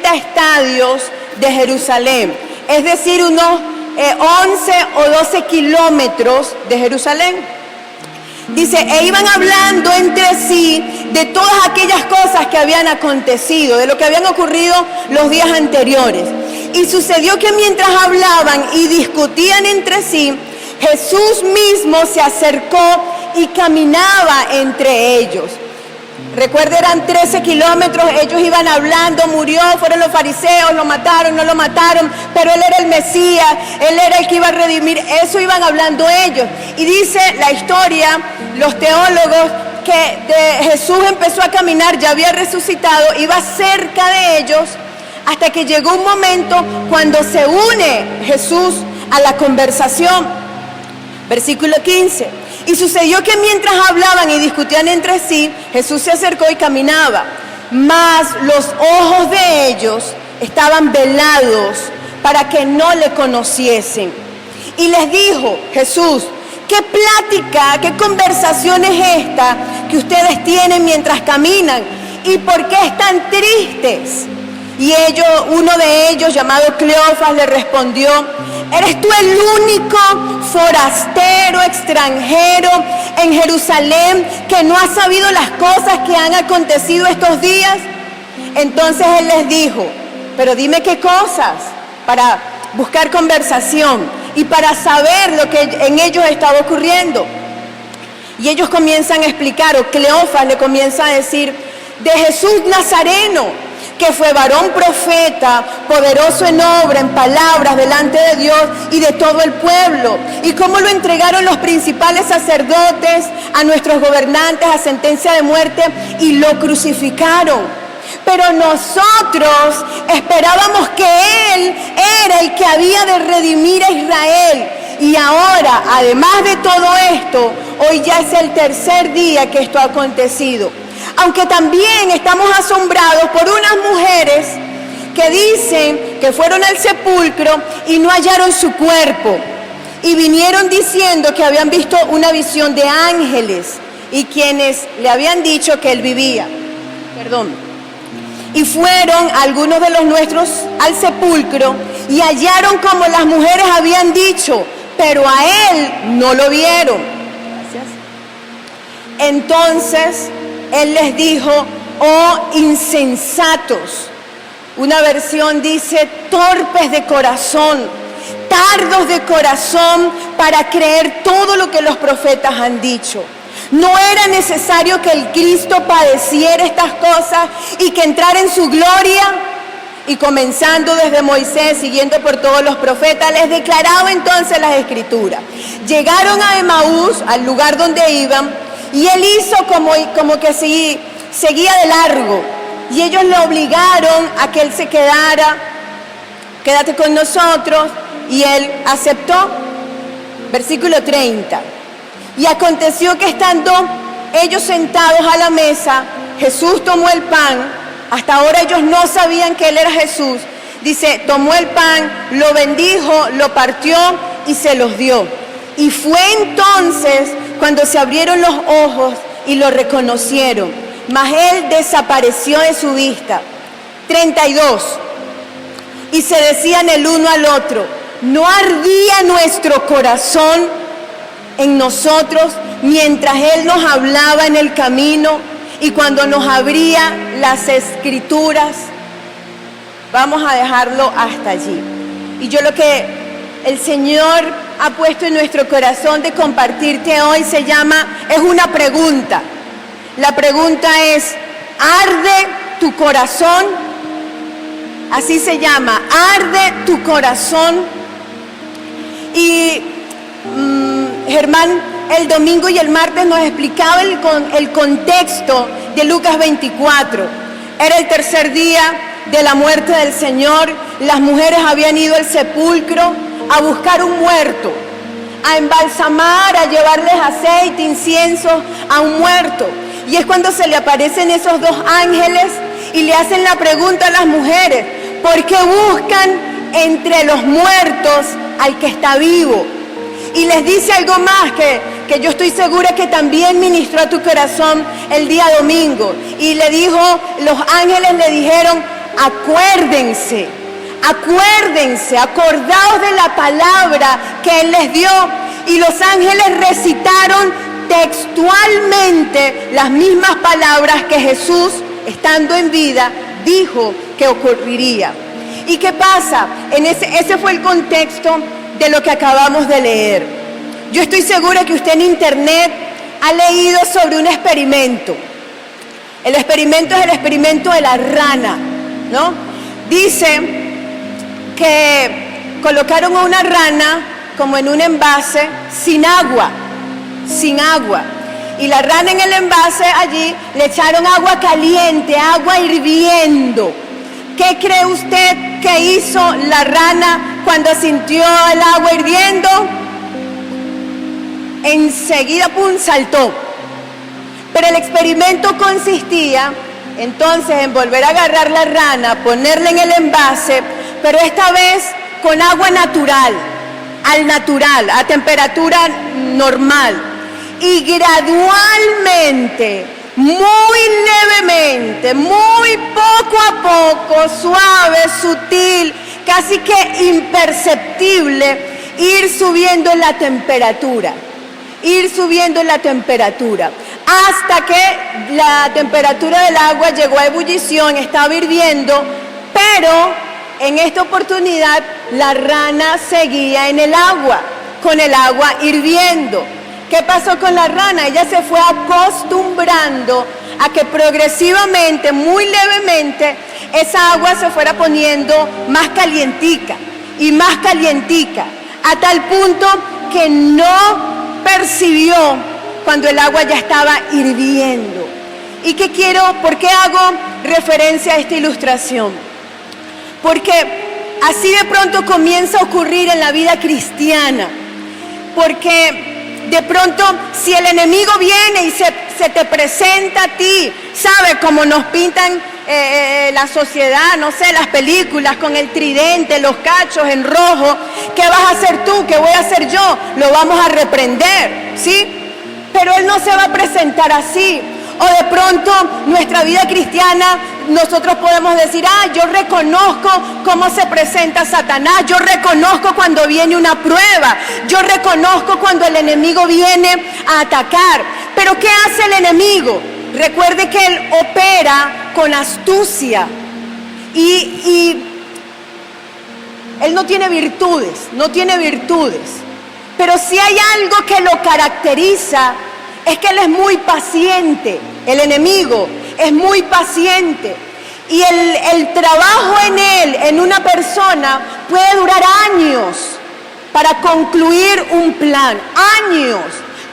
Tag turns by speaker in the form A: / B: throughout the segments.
A: 30 estadios de Jerusalén, es decir, unos 11 o 12 kilómetros de Jerusalén. Dice, e iban hablando entre sí de todas aquellas cosas que habían acontecido, de lo que habían ocurrido los días anteriores. Y sucedió que mientras hablaban y discutían entre sí, Jesús mismo se acercó y caminaba entre ellos. Recuerda, eran 13 kilómetros, ellos iban hablando, murió, fueron los fariseos, lo mataron, no lo mataron, pero él era el Mesías, él era el que iba a redimir, eso iban hablando ellos. Y dice la historia, los teólogos, que Jesús empezó a caminar, ya había resucitado, iba cerca de ellos, hasta que llegó un momento cuando se une Jesús a la conversación. Versículo 15. Y sucedió que mientras hablaban y discutían entre sí, Jesús se acercó y caminaba. Mas los ojos de ellos estaban velados para que no le conociesen. Y les dijo Jesús, ¿qué plática, qué conversación es esta que ustedes tienen mientras caminan? ¿Y por qué están tristes? Y uno de ellos, llamado Cleofas, le respondió, ¿eres tú el único forastero, extranjero en Jerusalén que no ha sabido las cosas que han acontecido estos días? Entonces él les dijo, pero dime qué cosas, para buscar conversación y para saber lo que en ellos estaba ocurriendo. Y ellos comienzan a explicar, o Cleofas le comienza a decir, de Jesús Nazareno, que fue varón profeta, poderoso en obra, en palabras, delante de Dios y de todo el pueblo. Y cómo lo entregaron los principales sacerdotes a nuestros gobernantes a sentencia de muerte y lo crucificaron. Pero nosotros esperábamos que Él era el que había de redimir a Israel. Y ahora, además de todo esto, hoy ya es el tercer día que esto ha acontecido. Aunque también estamos asombrados por unas mujeres que dicen que fueron al sepulcro y no hallaron su cuerpo. Y vinieron diciendo que habían visto una visión de ángeles y quienes le habían dicho que él vivía. Y fueron algunos de los nuestros al sepulcro y hallaron como las mujeres habían dicho, pero a él no lo vieron. Gracias. Entonces él les dijo, oh insensatos. Una versión dice, torpes de corazón, tardos de corazón para creer todo lo que los profetas han dicho. ¿No era necesario que el Cristo padeciera estas cosas y que entrara en su gloria? Y comenzando desde Moisés, siguiendo por todos los profetas, les declaraba entonces las Escrituras. Llegaron a Emaús, al lugar donde iban, y él hizo como que seguía de largo. Y ellos le obligaron a que él se quedara, quédate con nosotros, y él aceptó. Versículo 30. Y aconteció que estando ellos sentados a la mesa, Jesús tomó el pan. Hasta ahora ellos no sabían que él era Jesús. Dice, tomó el pan, lo bendijo, lo partió y se los dio. Y fue entonces cuando se abrieron los ojos y lo reconocieron, mas él desapareció de su vista. 32. Y se decían el uno al otro, ¿no ardía nuestro corazón en nosotros mientras él nos hablaba en el camino y cuando nos abría las Escrituras? Vamos a dejarlo hasta allí. Y yo lo que el Señor ha puesto en nuestro corazón de compartirte hoy es una pregunta. La pregunta es, ¿arde tu corazón? Así se llama, ¿arde tu corazón? Y Germán el domingo y el martes nos explicaba el contexto de Lucas 24. Era el tercer día de la muerte del Señor. Las mujeres habían ido al sepulcro a buscar un muerto, a embalsamar, a llevarles aceite, incienso a un muerto. Y es cuando se le aparecen esos dos ángeles y le hacen la pregunta a las mujeres, ¿por qué buscan entre los muertos al que está vivo? Y les dice algo más que yo estoy segura que también ministró a tu corazón el día domingo. Y le dijo, los ángeles le dijeron, acuérdense, acordaos de la palabra que Él les dio. Y los ángeles recitaron textualmente las mismas palabras que Jesús, estando en vida, dijo que ocurriría. ¿Y qué pasa? Ese fue el contexto de lo que acabamos de leer. Yo estoy segura que usted en internet ha leído sobre un experimento. El experimento es el experimento de la rana, ¿no? Dice que colocaron a una rana como en un envase sin agua. Y la rana en el envase allí le echaron agua caliente, agua hirviendo. ¿Qué cree usted que hizo la rana cuando sintió el agua hirviendo? Enseguida, ¡pum!, saltó. Pero el experimento consistía entonces en volver a agarrar la rana, ponerla en el envase, pero esta vez con agua natural, a temperatura normal. Y gradualmente, muy levemente, muy poco a poco, suave, sutil, casi que imperceptible, ir subiendo en la temperatura, hasta que la temperatura del agua llegó a ebullición, estaba hirviendo, pero en esta oportunidad la rana seguía en el agua, con el agua hirviendo. ¿Qué pasó con la rana? Ella se fue acostumbrando a que progresivamente, muy levemente, esa agua se fuera poniendo más calientica, a tal punto que no percibió cuando el agua ya estaba hirviendo. ¿Y por qué hago referencia a esta ilustración? Porque así de pronto comienza a ocurrir en la vida cristiana. Porque de pronto, si el enemigo viene y se te presenta a ti, ¿sabe? Como nos pintan la sociedad, no sé, las películas con el tridente, los cachos en rojo. ¿Qué vas a hacer tú? ¿Qué voy a hacer yo? Lo vamos a reprender, ¿sí? Pero Él no se va a presentar así. O de pronto, nuestra vida cristiana, nosotros podemos decir, yo reconozco cómo se presenta Satanás, yo reconozco cuando viene una prueba, yo reconozco cuando el enemigo viene a atacar. Pero ¿qué hace el enemigo? Recuerde que él opera con astucia y él no tiene virtudes, pero si hay algo que lo caracteriza, es que él es muy paciente. El enemigo es muy paciente. Y el trabajo en él, en una persona, puede durar años para concluir un plan. Años.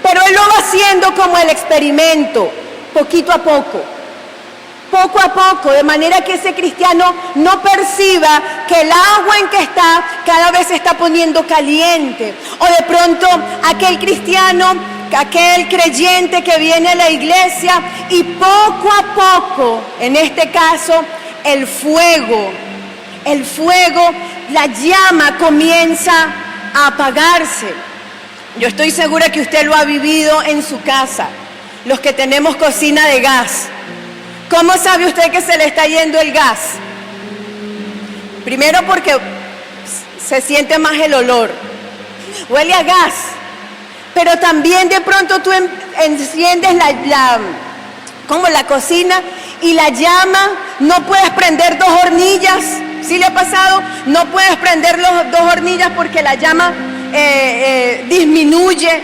A: Pero él lo va haciendo como el experimento, poquito a poco. De manera que ese cristiano no perciba que el agua en que está cada vez se está poniendo caliente. O de pronto aquel creyente que viene a la iglesia y poco a poco, en este caso, el fuego, la llama comienza a apagarse. Yo estoy segura que usted lo ha vivido en su casa, los que tenemos cocina de gas. ¿Cómo sabe usted que se le está yendo el gas? Primero porque se siente más el olor, huele a gas. Pero también de pronto tú enciendes la cocina y la llama, no puedes prender 2 hornillas. ¿Sí le ha pasado? No puedes prender las 2 hornillas porque la llama disminuye.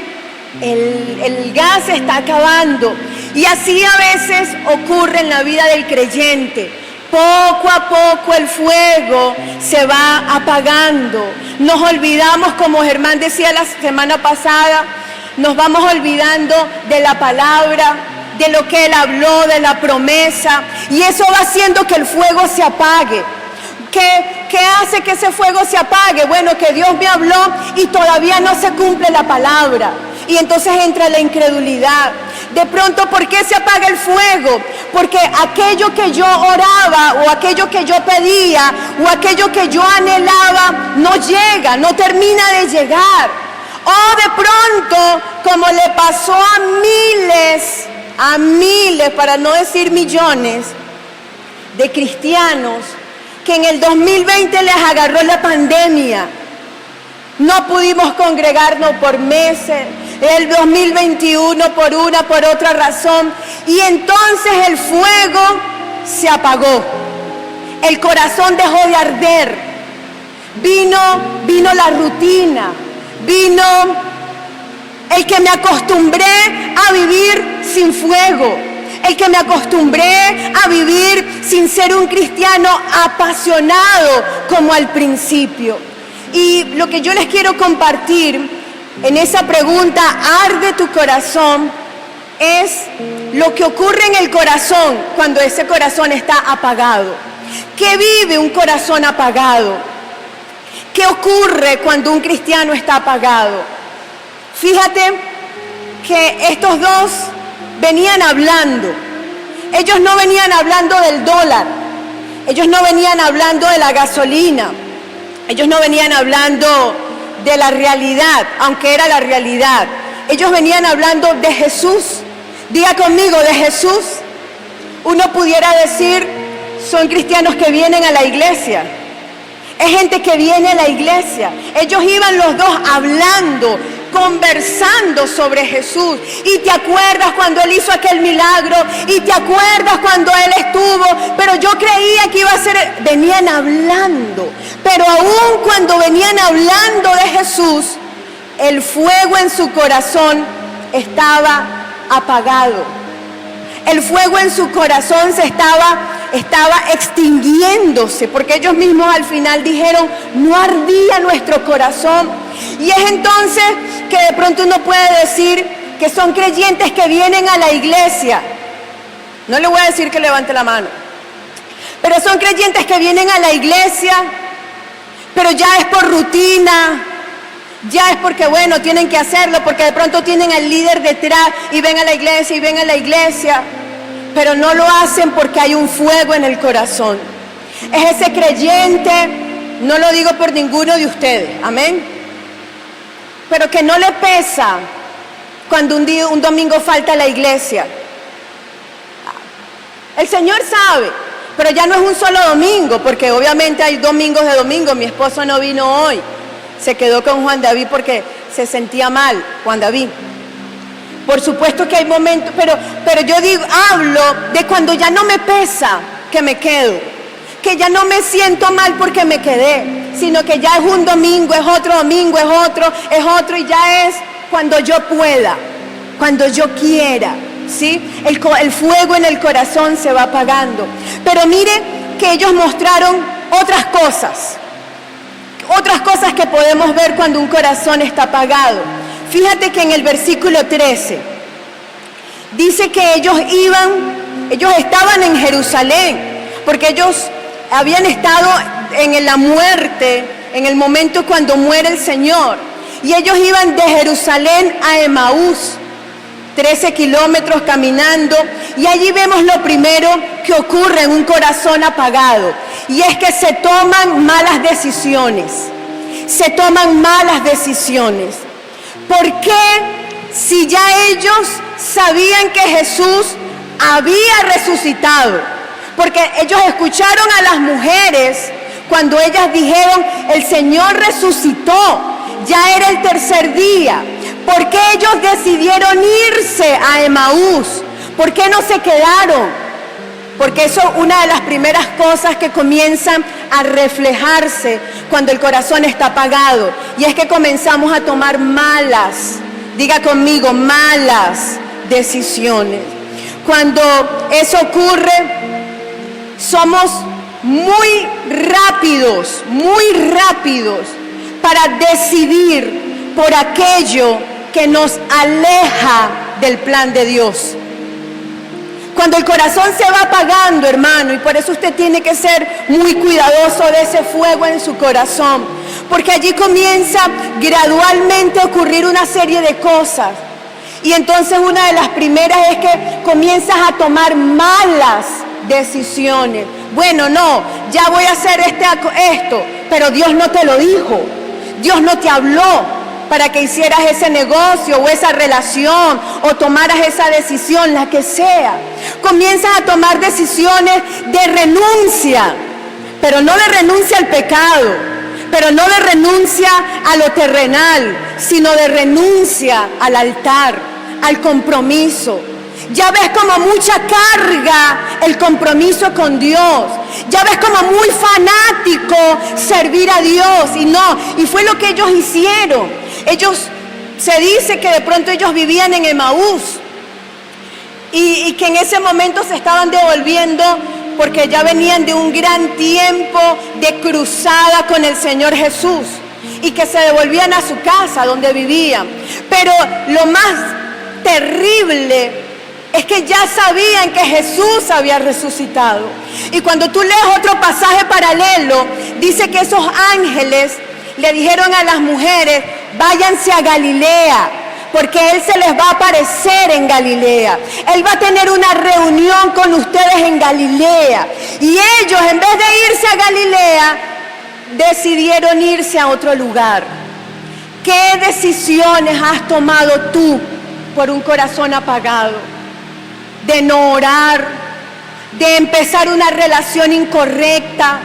A: El gas se está acabando. Y así a veces ocurre en la vida del creyente. Poco a poco el fuego se va apagando. Nos olvidamos, como Germán decía la semana pasada, nos vamos olvidando de la palabra, de lo que Él habló, de la promesa. Y eso va haciendo que el fuego se apague. ¿Qué hace que ese fuego se apague? Bueno, que Dios me habló y todavía no se cumple la palabra. Y entonces entra la incredulidad. De pronto, ¿por qué se apaga el fuego? Porque aquello que yo oraba, o aquello que yo pedía, o aquello que yo anhelaba, no llega, no termina de llegar. O de pronto, como le pasó a miles, para no decir millones, de cristianos, que en el 2020 les agarró la pandemia. No pudimos congregarnos por meses. El 2021 por una, por otra razón. Y entonces el fuego se apagó. El corazón dejó de arder. Vino la rutina. Vino el que me acostumbré a vivir sin fuego. El que me acostumbré a vivir sin ser un cristiano apasionado como al principio. Y lo que yo les quiero compartir en esa pregunta, ¿arde tu corazón? Es lo que ocurre en el corazón cuando ese corazón está apagado. ¿Qué vive un corazón apagado? ¿Qué ocurre cuando un cristiano está apagado? Fíjate que estos dos venían hablando. Ellos no venían hablando del dólar. Ellos no venían hablando de la gasolina. Ellos no venían hablando de la realidad, aunque era la realidad. Ellos venían hablando de Jesús. Diga conmigo, de Jesús. Uno pudiera decir, son cristianos que vienen a la iglesia. Es gente que viene a la iglesia. Ellos iban los dos hablando, conversando sobre Jesús. Y te acuerdas cuando Él hizo aquel milagro. Y te acuerdas cuando Él estuvo. Pero yo creía que iba a ser... Venían hablando. Pero aún cuando venían hablando de Jesús, el fuego en su corazón estaba apagado. El fuego en su corazón se estaba extinguiéndose, porque ellos mismos al final dijeron, no ardía nuestro corazón. Y es entonces que de pronto uno puede decir que son creyentes que vienen a la iglesia. No le voy a decir que levante la mano, pero son creyentes que vienen a la iglesia, pero ya es por rutina, ya es porque, bueno, tienen que hacerlo, porque de pronto tienen al líder detrás y ven a la iglesia y ven a la iglesia. Pero no lo hacen porque hay un fuego en el corazón. Es ese creyente, no lo digo por ninguno de ustedes, amén, pero que no le pesa cuando un domingo falta a la iglesia. El Señor sabe, pero ya no es un solo domingo, porque obviamente hay domingos de domingo. Mi esposo no vino hoy, se quedó con Juan David porque se sentía mal, Juan David. Por supuesto que hay momentos, pero yo hablo de cuando ya no me pesa que me quedo, que ya no me siento mal porque me quedé, sino que ya es un domingo, es otro domingo, es otro y ya es cuando yo pueda, cuando yo quiera, ¿sí? El fuego en el corazón se va apagando. Pero mire que ellos mostraron otras cosas que podemos ver cuando un corazón está apagado. Fíjate que en el versículo 13 dice que ellos estaban en Jerusalén, porque ellos habían estado en la muerte, en el momento cuando muere el Señor, y ellos iban de Jerusalén a Emaús, 13 kilómetros caminando, y allí vemos lo primero que ocurre en un corazón apagado, y es que se toman malas decisiones. Se toman malas decisiones. ¿Por qué? Si ya ellos sabían que Jesús había resucitado, porque ellos escucharon a las mujeres cuando ellas dijeron, el Señor resucitó, ya era el tercer día. ¿Por qué ellos decidieron irse a Emaús? ¿Por qué no se quedaron? Porque eso es una de las primeras cosas que comienzan a reflejarse cuando el corazón está apagado. Y es que comenzamos a tomar malas, diga conmigo, malas decisiones. Cuando eso ocurre, somos muy rápidos para decidir por aquello que nos aleja del plan de Dios. Cuando el corazón se va apagando, hermano, y por eso usted tiene que ser muy cuidadoso de ese fuego en su corazón, porque allí comienza gradualmente a ocurrir una serie de cosas. Y entonces una de las primeras es que comienzas a tomar malas decisiones. Bueno, no, ya voy a hacer esto, pero Dios no te lo dijo, Dios no te habló para que hicieras ese negocio o esa relación o tomaras esa decisión, la que sea. Comienzas a tomar decisiones de renuncia, pero no de renuncia al pecado, pero no de renuncia a lo terrenal, sino de renuncia al altar, al compromiso. Ya ves como mucha carga el compromiso con Dios. Ya ves como muy fanático servir a Dios. Y fue lo que ellos hicieron. Se dice que de pronto ellos vivían en Emaús y que en ese momento se estaban devolviendo porque ya venían de un gran tiempo de cruzada con el Señor Jesús y que se devolvían a su casa donde vivían. Pero lo más terrible es que ya sabían que Jesús había resucitado. Y cuando tú lees otro pasaje paralelo, dice que esos ángeles le dijeron a las mujeres: váyanse a Galilea, porque Él se les va a aparecer en Galilea. Él va a tener una reunión con ustedes en Galilea. Y ellos, en vez de irse a Galilea, decidieron irse a otro lugar. ¿Qué decisiones has tomado tú por un corazón apagado? De no orar, de empezar una relación incorrecta,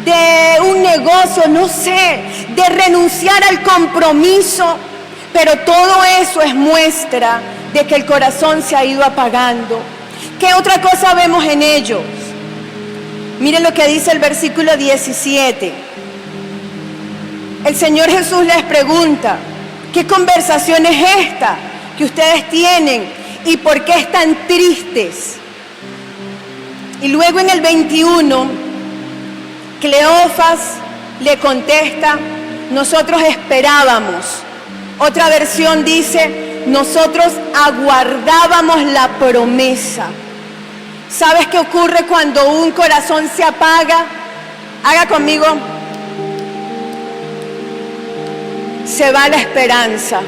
A: de un negocio, no sé, de renunciar al compromiso. Pero todo eso es muestra de que el corazón se ha ido apagando. ¿Qué otra cosa vemos en ellos? Miren lo que dice el versículo 17. El Señor Jesús les pregunta: ¿qué conversación es esta que ustedes tienen? ¿Y por qué están tristes? Y luego en el 21, Cleofas le contesta: nosotros esperábamos. Otra versión dice: nosotros aguardábamos la promesa. ¿Sabes qué ocurre cuando un corazón se apaga? Haga conmigo. Se va la esperanza.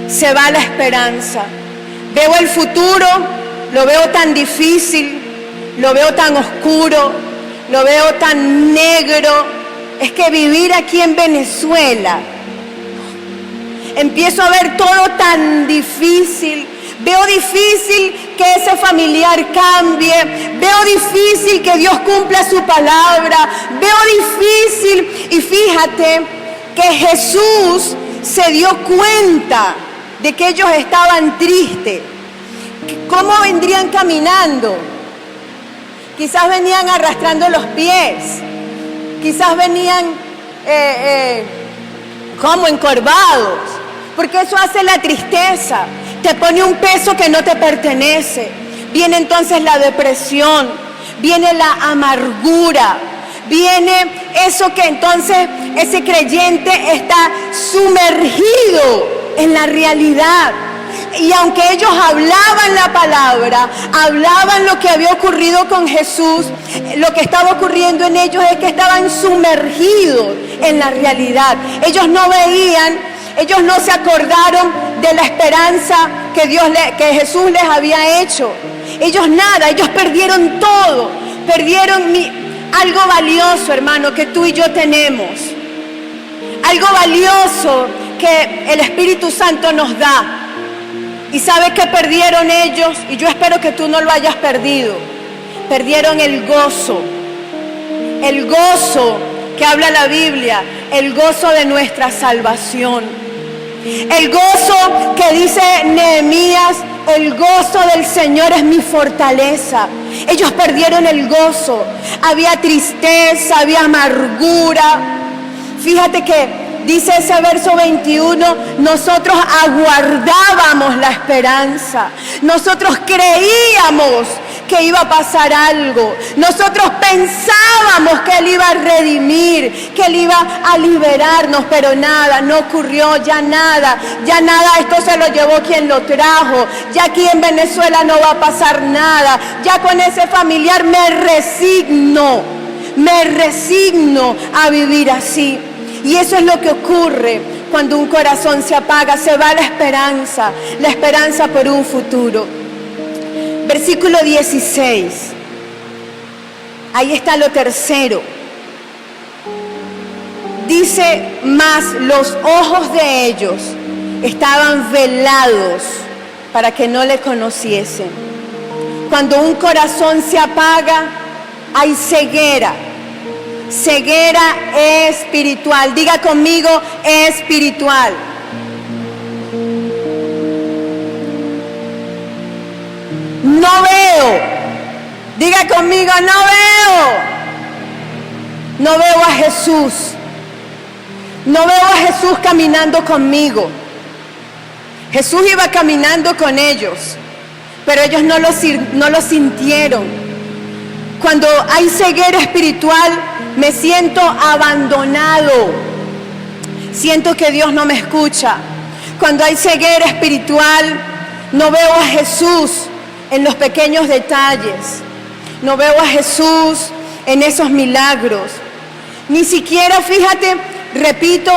A: Se va la esperanza. Veo el futuro, lo veo tan difícil, lo veo tan oscuro, lo veo tan negro. Es que vivir aquí en Venezuela, empiezo a ver todo tan difícil. Veo difícil que ese familiar cambie. Veo difícil que Dios cumpla su palabra. Veo difícil. Y fíjate que Jesús se dio cuenta de que ellos estaban tristes. ¿Cómo vendrían caminando? Quizás venían arrastrando los pies. Quizás venían como encorvados. Porque eso hace la tristeza. Te pone un peso que no te pertenece. Viene entonces la depresión. Viene la amargura. Viene eso que entonces ese creyente está sumergido en la realidad. Y aunque ellos hablaban la palabra, hablaban lo que había ocurrido con Jesús, lo que estaba ocurriendo en ellos es que estaban sumergidos en la realidad. Ellos no veían, ellos no se acordaron de la esperanza que Jesús les había hecho. Ellos nada, ellos perdieron todo, perdieron algo valioso, hermano, que tú y yo tenemos. Algo valioso que el Espíritu Santo nos da. ¿Y sabes qué perdieron ellos? Y yo espero que tú no lo hayas perdido. Perdieron el gozo. El gozo que habla la Biblia. El gozo de nuestra salvación. El gozo que dice Nehemías: el gozo del Señor es mi fortaleza. Ellos perdieron el gozo. Había tristeza, había amargura. Fíjate que dice ese verso 21, nosotros aguardábamos la esperanza. Nosotros creíamos que iba a pasar algo. Nosotros pensábamos que Él iba a redimir, que Él iba a liberarnos, pero nada, no ocurrió, ya nada, esto se lo llevó quien lo trajo. Ya aquí en Venezuela no va a pasar nada. Ya con ese familiar me resigno a vivir así. Y eso es lo que ocurre cuando un corazón se apaga, se va la esperanza por un futuro. Versículo 16. Ahí está lo tercero. Dice: mas los ojos de ellos estaban velados para que no le conociesen. Cuando un corazón se apaga, hay ceguera. Ceguera espiritual. Diga conmigo, espiritual. No veo. Diga conmigo, no veo. No veo a Jesús. No veo a Jesús caminando conmigo. Jesús iba caminando con ellos, pero ellos no lo sintieron. Cuando hay ceguera espiritual, me siento abandonado. Siento que Dios no me escucha. Cuando hay ceguera espiritual, no veo a Jesús en los pequeños detalles. No veo a Jesús en esos milagros. Ni siquiera, fíjate, repito,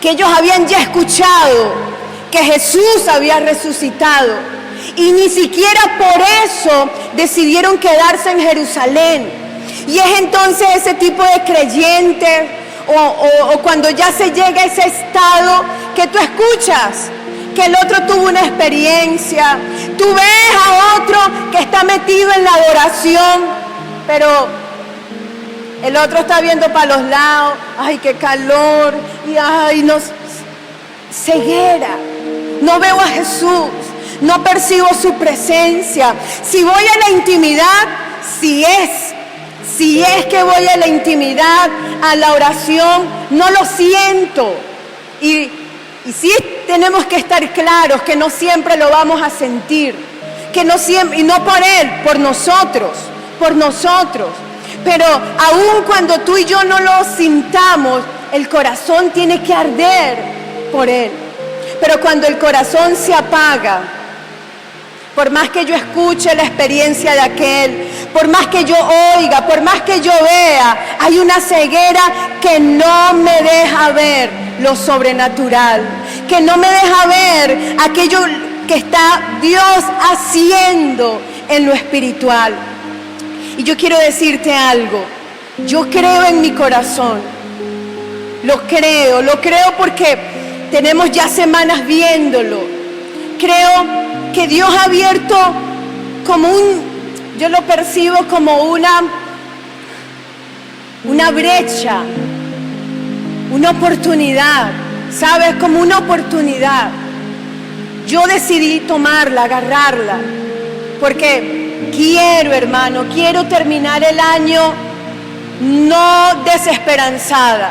A: que ellos habían ya escuchado que Jesús había resucitado. Y ni siquiera por eso decidieron quedarse en Jerusalén. Y es entonces ese tipo de creyente o cuando ya se llega a ese estado que tú escuchas que el otro tuvo una experiencia. Tú ves a otro que está metido en la adoración, pero el otro está viendo para los lados. Ay, qué calor. Y ay, no, ceguera. No veo a Jesús. No percibo su presencia. Si voy a la intimidad, si es que voy a la intimidad, a la oración, no lo siento. Y sí tenemos que estar claros que no siempre lo vamos a sentir, que no siempre, y no por Él, por nosotros. Pero aun cuando tú y yo no lo sintamos, el corazón tiene que arder por Él. Pero cuando el corazón se apaga, por más que yo escuche la experiencia de aquel, por más que yo oiga, por más que yo vea, hay una ceguera que no me deja ver lo sobrenatural, que no me deja ver aquello que está Dios haciendo en lo espiritual. Y yo quiero decirte algo, yo creo en mi corazón, lo creo porque tenemos ya semanas viéndolo. Creo que Dios ha abierto como yo lo percibo como una brecha, una oportunidad, ¿sabes? Como una oportunidad. Yo decidí tomarla, agarrarla, porque quiero terminar el año no desesperanzada.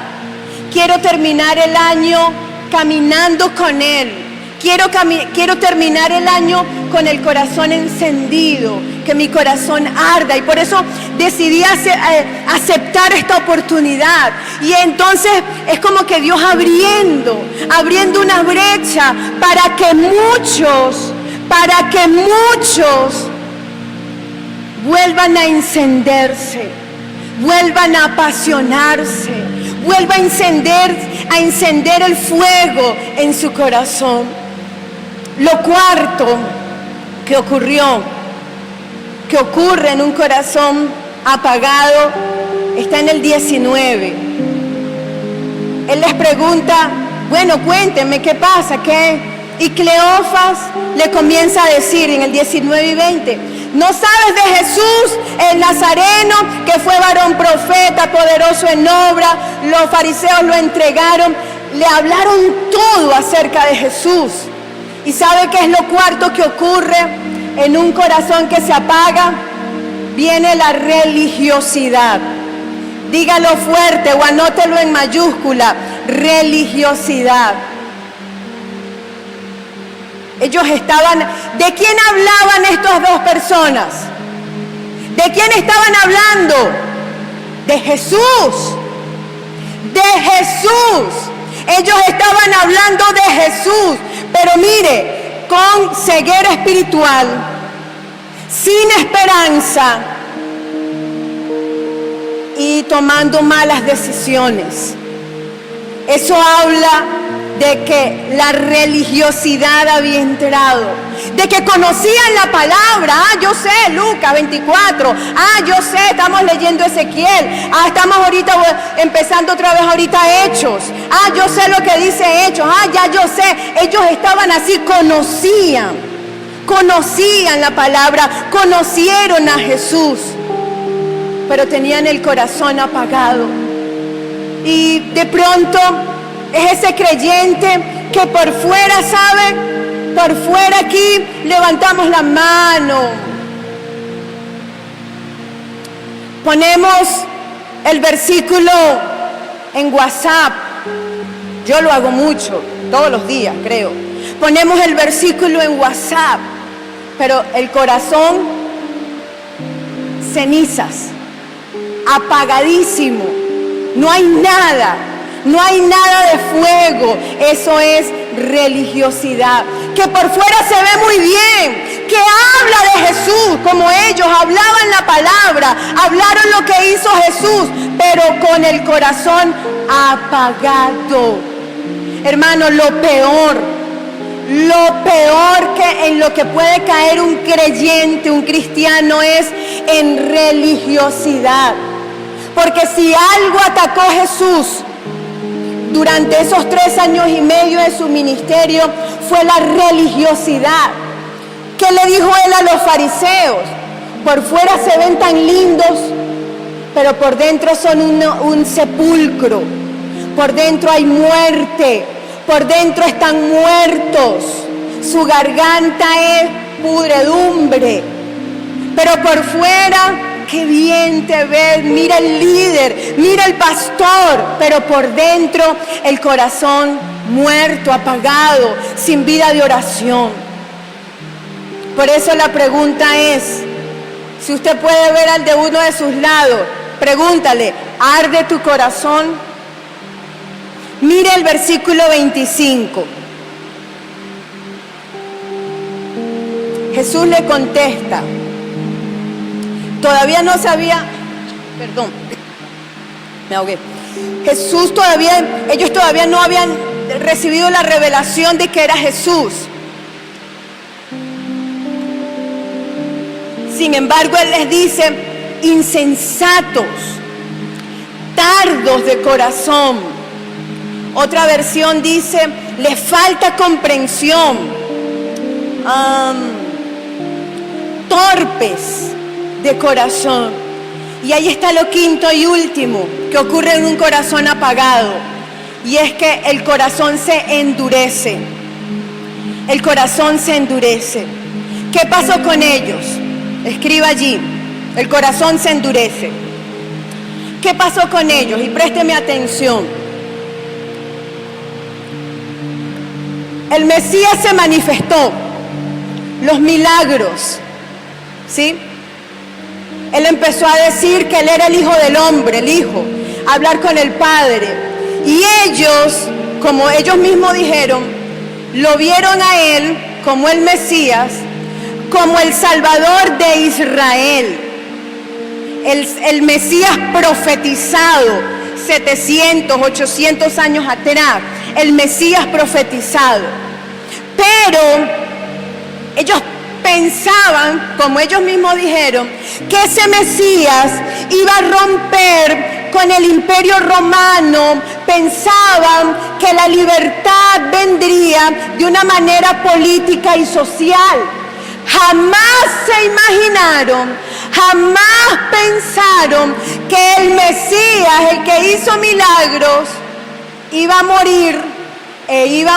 A: Quiero terminar el año caminando con Él. Quiero terminar el año con el corazón encendido, que mi corazón arda, y por eso decidí aceptar esta oportunidad. Y entonces es como que Dios abriendo una brecha para que muchos vuelvan a encenderse, vuelvan a apasionarse, vuelvan a encender el fuego en su corazón. Lo cuarto que ocurre en un corazón apagado, está en el 19. Él les pregunta, bueno, cuéntenme, ¿qué pasa? ¿Qué? Y Cleofas le comienza a decir en el 19 y 20, ¿no sabes de Jesús, el Nazareno, que fue varón profeta, poderoso en obra? Los fariseos lo entregaron, le hablaron todo acerca de Jesús. ¿Y sabe qué es lo cuarto que ocurre en un corazón que se apaga? Viene la religiosidad. Dígalo fuerte o anótelo en mayúscula, religiosidad. Ellos estaban, ¿de quién hablaban estas dos personas? ¿De quién estaban hablando? De Jesús. De Jesús. Ellos estaban hablando de Jesús. Pero mire, con ceguera espiritual, sin esperanza y tomando malas decisiones. Eso habla de que la religiosidad había entrado, de que conocían la palabra. Yo sé, Lucas 24, yo sé, estamos leyendo Ezequiel, estamos ahorita empezando otra vez ahorita Hechos, yo sé lo que dice Hechos, ya yo sé. Ellos estaban así, conocían la palabra, conocieron a Jesús, pero tenían el corazón apagado. Y de pronto es ese creyente que por fuera, ¿sabe? Por fuera aquí levantamos la mano, ponemos el versículo en WhatsApp. Yo lo hago mucho, todos los días creo. Ponemos el versículo en WhatsApp, pero el corazón, cenizas, apagadísimo. No hay nada de fuego. Eso es religiosidad, que por fuera se ve muy bien, que habla de Jesús, como ellos hablaban la palabra, hablaron lo que hizo Jesús, pero con el corazón apagado. Hermano, lo peor que en lo que puede caer un creyente, un cristiano, es en religiosidad. Porque si algo atacó Jesús durante esos 3 años y medio de su ministerio, fue la religiosidad. ¿Qué le dijo él a los fariseos? Por fuera se ven tan lindos, pero por dentro son un sepulcro. Por dentro hay muerte, por dentro están muertos. Su garganta es pudredumbre, pero por fuera, qué bien te ves, mira el líder, mira el pastor, pero por dentro el corazón muerto, apagado, sin vida de oración. Por eso la pregunta es, si usted puede ver al de uno de sus lados, pregúntale, ¿arde tu corazón? Mire el versículo 25. Jesús le contesta. Todavía no sabía, perdón, me ahogué. Ellos todavía no habían recibido la revelación de que era Jesús. Sin embargo, Él les dice, insensatos, tardos de corazón. Otra versión dice, les falta comprensión, torpes de corazón. Y ahí está lo quinto y último que ocurre en un corazón apagado, y es que el corazón se endurece. El corazón se endurece. ¿Qué pasó con ellos? Escriba allí, el corazón se endurece. ¿Qué pasó con ellos? Y présteme atención. El Mesías se manifestó, los milagros, ¿sí? Él empezó a decir que Él era el Hijo del Hombre, el Hijo, a hablar con el Padre. Y ellos, como ellos mismos dijeron, lo vieron a Él como el Mesías, como el Salvador de Israel. El Mesías profetizado 700, 800 años atrás. El Mesías profetizado. Pero ellos pensaban, como ellos mismos dijeron, que ese Mesías iba a romper con el imperio romano. Pensaban que la libertad vendría de una manera política y social. Jamás se imaginaron, jamás pensaron que el Mesías, el que hizo milagros, iba a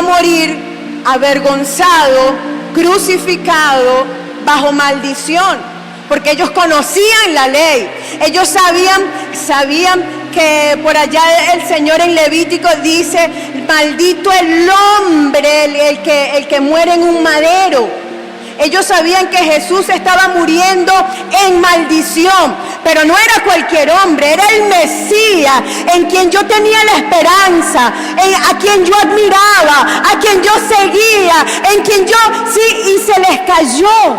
A: morir avergonzado, crucificado, bajo maldición, porque ellos conocían la ley. Ellos sabían que por allá el Señor en Levítico dice, maldito el hombre, el que muere en un madero. Ellos sabían que Jesús estaba muriendo en maldición, pero no era cualquier hombre, era el Mesías, en quien yo tenía la esperanza, a quien yo admiraba, a quien yo seguía, en quien yo, sí, y se les cayó.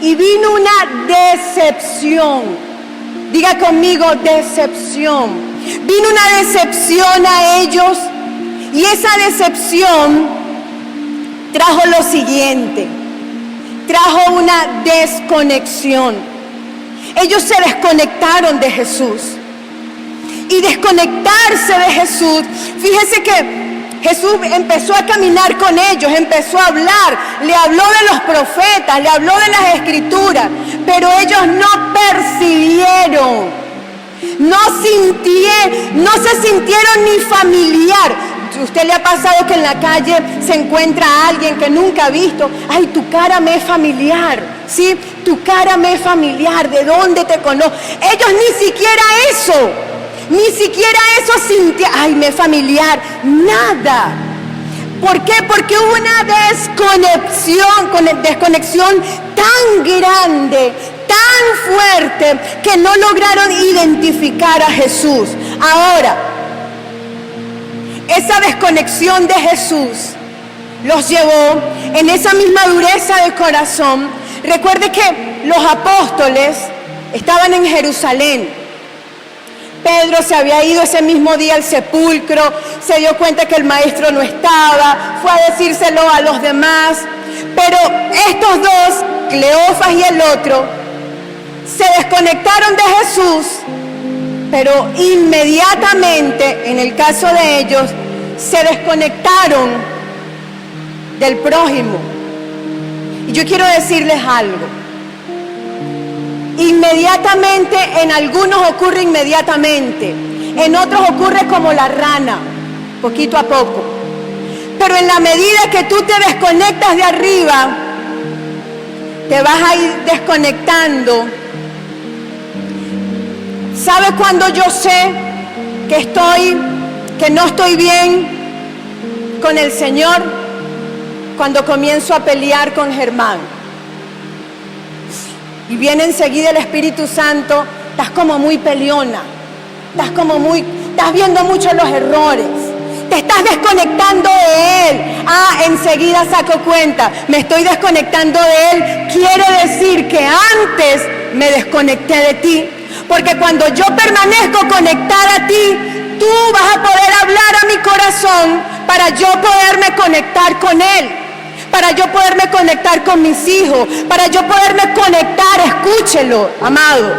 A: Y vino una decepción. Diga conmigo, decepción. Vino una decepción a ellos, y esa decepción trajo lo siguiente. Trajo una desconexión. Ellos se desconectaron de Jesús. Y desconectarse de Jesús, fíjese que Jesús empezó a caminar con ellos, empezó a hablar, le habló de los profetas, le habló de las escrituras, pero ellos no percibieron, no se sintieron ni familiar. ¿Usted le ha pasado que en la calle se encuentra a alguien que nunca ha visto? Ay, tu cara me es familiar, ¿sí? Tu cara me es familiar, ¿de dónde te conozco? Ellos ni siquiera eso sintieron, ay, me es familiar, nada. ¿Por qué? Porque hubo una desconexión tan grande, tan fuerte, que no lograron identificar a Jesús. Ahora, esa desconexión de Jesús los llevó en esa misma dureza de corazón. Recuerde que los apóstoles estaban en Jerusalén. Pedro se había ido ese mismo día al sepulcro, se dio cuenta que el maestro no estaba, fue a decírselo a los demás. Pero estos dos, Cleofas y el otro, se desconectaron de Jesús, pero inmediatamente, en el caso de ellos, se desconectaron del prójimo. Y yo quiero decirles algo. Inmediatamente, en algunos ocurre inmediatamente, en otros ocurre como la rana, poquito a poco. Pero en la medida que tú te desconectas de arriba, te vas a ir desconectando. ¿Sabe cuándo yo sé que no estoy bien con el Señor? Cuando comienzo a pelear con Germán. Y viene enseguida el Espíritu Santo, estás como muy peleona, estás viendo mucho los errores, te estás desconectando de Él. Enseguida saco cuenta, me estoy desconectando de Él, quiere decir que antes me desconecté de ti. Porque cuando yo permanezco conectada a ti, tú vas a poder hablar a mi corazón para yo poderme conectar con Él, para yo poderme conectar con mis hijos, para yo poderme conectar, escúchelo, amado,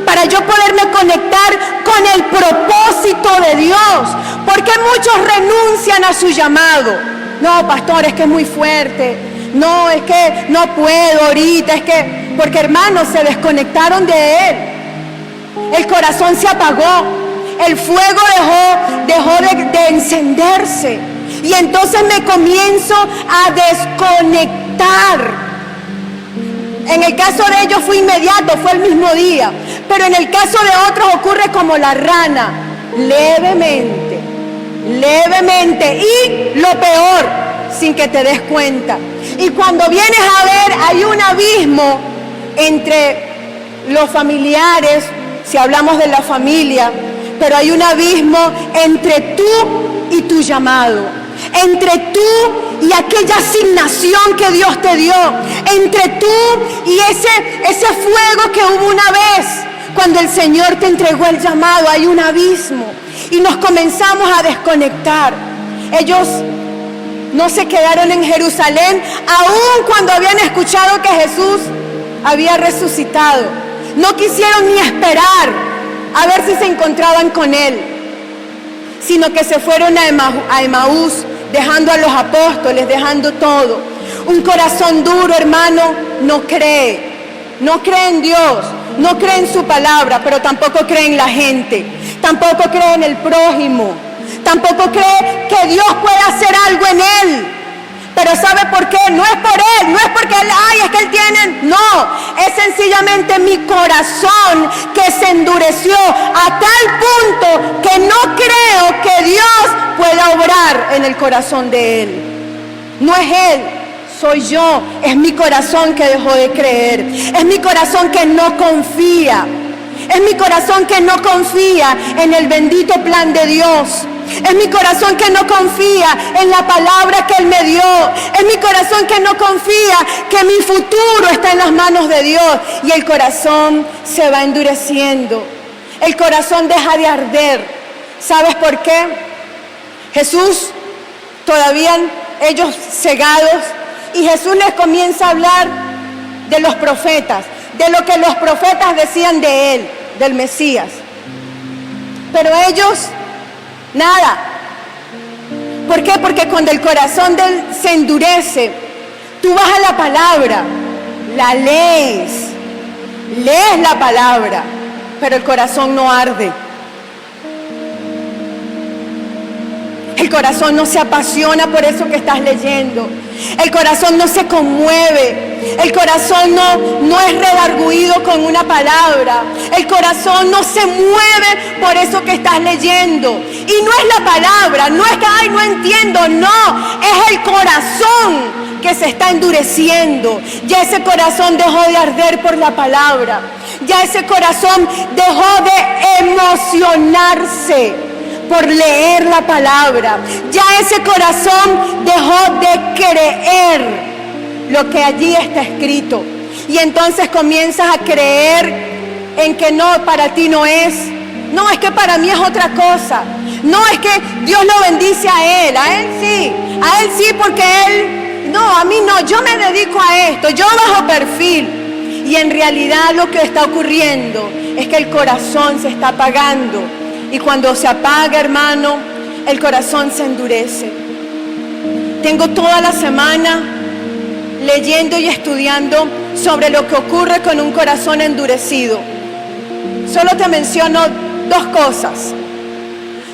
A: para yo poderme conectar con el propósito de Dios. Porque muchos renuncian a su llamado. No, pastor, es que es muy fuerte. No, es que no puedo ahorita, porque hermanos, se desconectaron de Él. El corazón se apagó, el fuego dejó de encenderse. Y entonces me comienzo a desconectar. En el caso de ellos fue inmediato, fue el mismo día. Pero en el caso de otros ocurre como la rana, levemente. Y lo peor, sin que te des cuenta. Y cuando vienes a ver, hay un abismo entre los familiares, si hablamos de la familia, pero hay un abismo entre tú y tu llamado, entre tú y aquella asignación que Dios te dio, entre tú y ese fuego que hubo una vez cuando el Señor te entregó el llamado. Hay un abismo y nos comenzamos a desconectar. Ellos no se quedaron en Jerusalén, aun cuando habían escuchado que Jesús había resucitado. No quisieron ni esperar a ver si se encontraban con Él, sino que se fueron a Emaús, dejando a los apóstoles, dejando todo. Un corazón duro, hermano, no cree en Dios, no cree en su palabra, pero tampoco cree en la gente, tampoco cree en el prójimo, tampoco cree que Dios puede hacer algo en él. Pero ¿sabe por qué? No es por Él, no es porque Él, es que Él tiene, no, es sencillamente mi corazón que se endureció a tal punto que no creo que Dios pueda obrar en el corazón de Él. No es Él, soy yo, es mi corazón que dejó de creer, es mi corazón que no confía, es mi corazón que no confía en el bendito plan de Dios. Es mi corazón que no confía en la palabra que Él me dio. Es mi corazón que no confía que mi futuro está en las manos de Dios. Y el corazón se va endureciendo. El corazón deja de arder. ¿Sabes por qué? Jesús, todavía ellos cegados, y Jesús les comienza a hablar de los profetas, de lo que los profetas decían de Él, del Mesías. Pero ellos, nada. ¿Por qué? Porque cuando el corazón de Él se endurece, tú vas a la palabra, la lees, lees la palabra, pero el corazón no arde. El corazón no se apasiona por eso que estás leyendo. El corazón no se conmueve. El corazón no es redarguido con una palabra. El corazón no se mueve por eso que estás leyendo. Y no es la palabra, no es que, ay, no entiendo, no. Es el corazón que se está endureciendo. Ya ese corazón dejó de arder por la palabra. Ya ese corazón dejó de emocionarse por leer la palabra. Ya ese corazón dejó de creer lo que allí está escrito. Y entonces comienzas a creer en que no, para ti no es. No, es que para mí es otra cosa. No, es que Dios lo bendice a él sí. A él sí porque él, no, a mí no, yo me dedico a esto, yo bajo perfil. Y en realidad lo que está ocurriendo es que el corazón se está apagando. Y cuando se apaga, hermano, el corazón se endurece. Tengo toda la semana leyendo y estudiando sobre lo que ocurre con un corazón endurecido. Solo te menciono dos cosas.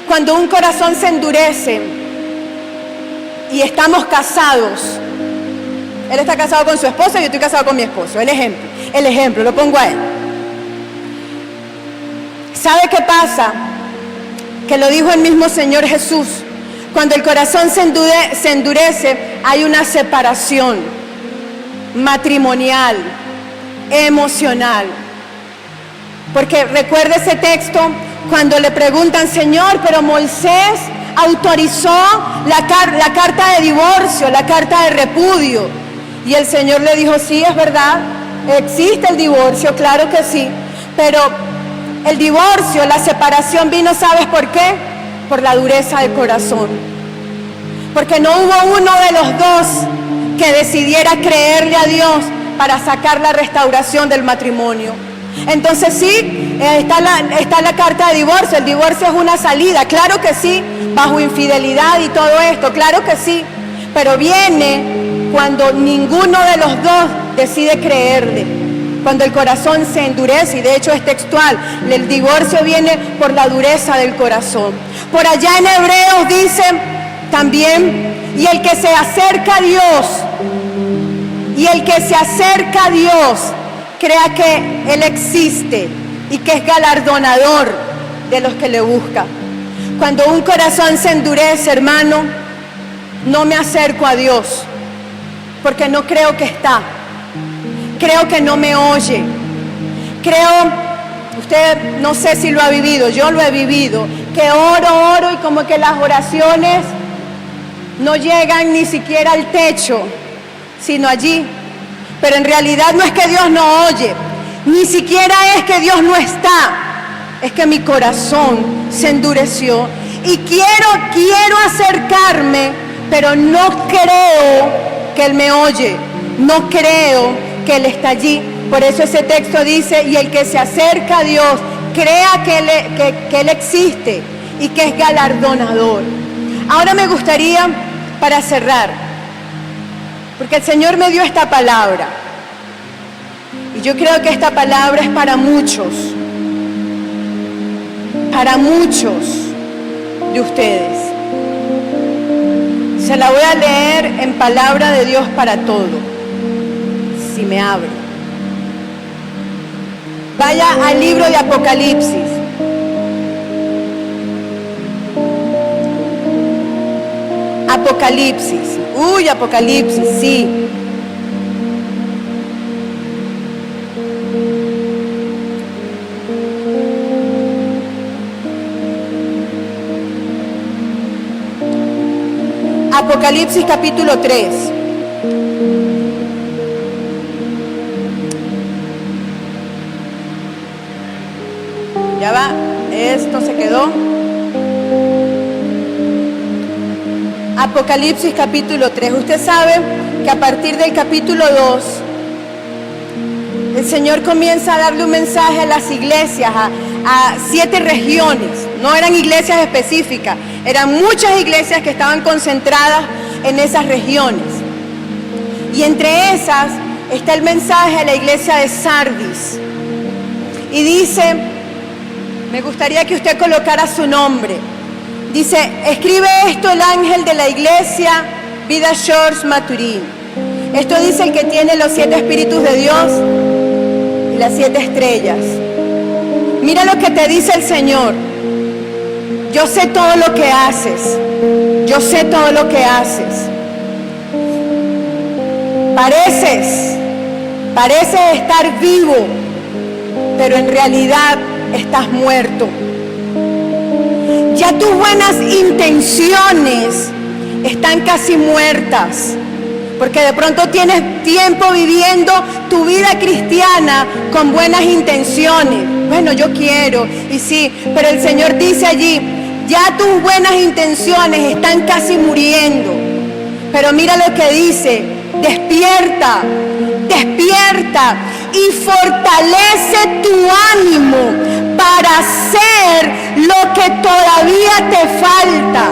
A: Cuando un corazón se endurece y estamos casados, él está casado con su esposa y yo estoy casado con mi esposo. El ejemplo, lo pongo a él. ¿Sabe qué pasa? Que lo dijo el mismo Señor Jesús. Cuando el corazón se endurece, hay una separación matrimonial, emocional. Porque recuerda ese texto cuando le preguntan, Señor, pero Moisés autorizó la carta de divorcio, la carta de repudio. Y el Señor le dijo, sí, es verdad, existe el divorcio, claro que sí, pero el divorcio, la separación vino, ¿sabes por qué? Por la dureza del corazón. Porque no hubo uno de los dos que decidiera creerle a Dios para sacar la restauración del matrimonio. Entonces sí, está la carta de divorcio. El divorcio es una salida, claro que sí, bajo infidelidad y todo esto, claro que sí. Pero viene cuando ninguno de los dos decide creerle. Cuando el corazón se endurece, y de hecho es textual, el divorcio viene por la dureza del corazón. Por allá en Hebreos dice también, y el que se acerca a Dios, crea que Él existe y que es galardonador de los que le buscan. Cuando un corazón se endurece, hermano, no me acerco a Dios, porque no creo que está. Creo que no me oye. Usted no sé si lo ha vivido, yo lo he vivido, que oro y como que las oraciones no llegan ni siquiera al techo, sino allí. Pero en realidad no es que Dios no oye, ni siquiera es que Dios no está, es que mi corazón se endureció y quiero acercarme, pero no creo que Él me oye, no creo que Él está allí. Por eso ese texto dice, y el que se acerca a Dios, crea que Él existe y que es galardonador. Ahora me gustaría, para cerrar, porque el Señor me dio esta palabra, y yo creo que esta palabra es para muchos de ustedes. Se la voy a leer en palabra de Dios para todo. Si me abre. Vaya al libro de Apocalipsis. Apocalipsis. Apocalipsis, sí. Apocalipsis capítulo 3. Ya va, esto se quedó. Apocalipsis capítulo 3. Usted sabe que a partir del capítulo 2, el Señor comienza a darle un mensaje a las iglesias, a 7 regiones. No eran iglesias específicas, eran muchas iglesias que estaban concentradas en esas regiones. Y entre esas está el mensaje a la iglesia de Sardis. y dice, me gustaría que usted colocara su nombre. Dice, escribe esto el ángel de la iglesia, Vida Shores Maturín. Esto dice el que tiene los 7 espíritus de Dios y las 7 estrellas. Mira lo que te dice el Señor. Yo sé todo lo que haces. Yo sé todo lo que haces. Pareces estar vivo, pero en realidad estás muerto. Ya tus buenas intenciones están casi muertas, porque de pronto tienes tiempo viviendo tu vida cristiana con buenas intenciones. Bueno, yo quiero, y sí, pero el Señor dice allí, ya tus buenas intenciones están casi muriendo. Pero mira lo que dice, despierta, despierta y fortalece tu ánimo para hacer lo que todavía te falta.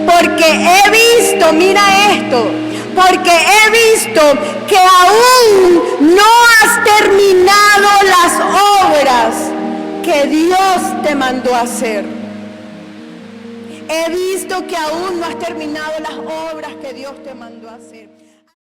A: Porque he visto, mira esto, porque he visto que aún no has terminado las obras que Dios te mandó a hacer. He visto que aún no has terminado las obras que Dios te mandó a hacer.